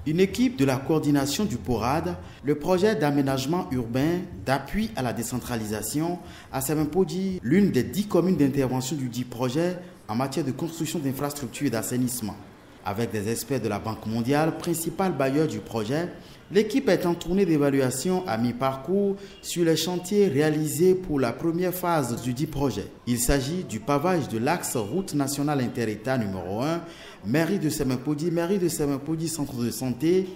Une équipe de la coordination du PORAD, le projet d'aménagement urbain d'appui à la décentralisation, a Semampodji l'une des 10 communes d'intervention du dit projet en matière de construction d'infrastructures et d'assainissement. Avec des experts de la Banque mondiale, principal bailleur du projet, l'équipe est en tournée d'évaluation à mi-parcours sur les chantiers réalisés pour la première phase du dit projet. Il s'agit du pavage de l'axe route nationale inter-État numéro 1, mairie de Semampodji,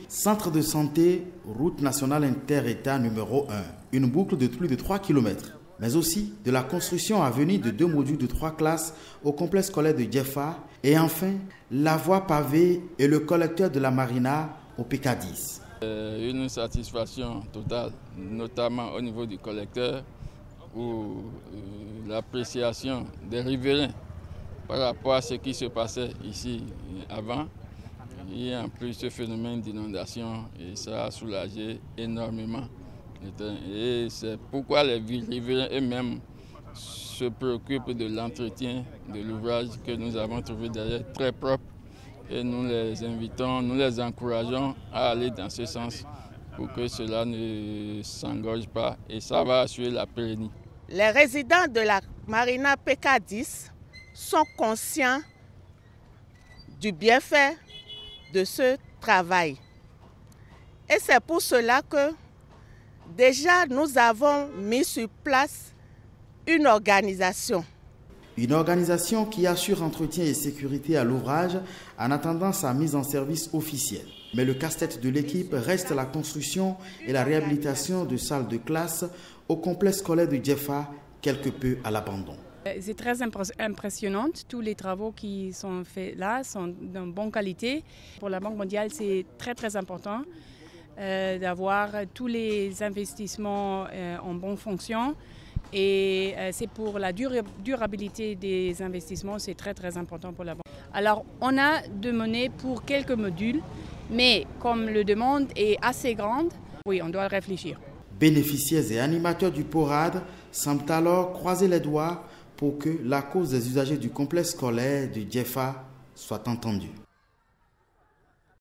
centre de santé, route nationale inter-État numéro 1, une boucle de plus de 3 km. Mais aussi de la construction à venir de 2 modules de 3 classes au complexe scolaire de Djefa et enfin la voie pavée et le collecteur de la Marina au PK10. Une satisfaction totale, notamment au niveau du collecteur, où l'appréciation des riverains par rapport à ce qui se passait ici avant, il y a en plus ce phénomène d'inondation et ça a soulagé énormément. Et c'est pourquoi les riverains eux-mêmes se préoccupent de l'entretien de l'ouvrage que nous avons trouvé derrière très propre. Et nous les invitons, nous les encourageons à aller dans ce sens pour que cela ne s'engorge pas et ça va assurer la pérennité. Les résidents de la Marina PK10 sont conscients du bienfait de ce travail. Et c'est pour cela que déjà nous avons mis sur place une organisation. Une organisation qui assure entretien et sécurité à l'ouvrage en attendant sa mise en service officielle. Mais le casse-tête de l'équipe reste la construction et la réhabilitation de salles de classe au complexe scolaire de Djefa, quelque peu à l'abandon. C'est très impressionnant. Tous les travaux qui sont faits là sont de bonne qualité. Pour la Banque mondiale, c'est très important d'avoir tous les investissements en bonne fonction. Et c'est pour la durabilité des investissements, c'est très important pour la banque. Alors, on a demandé pour quelques modules, mais comme la demande est assez grande, oui, on doit réfléchir. Bénéficiaires et animateurs du PORAD semblent alors croiser les doigts pour que la cause des usagers du complexe scolaire de Djefa soit entendue.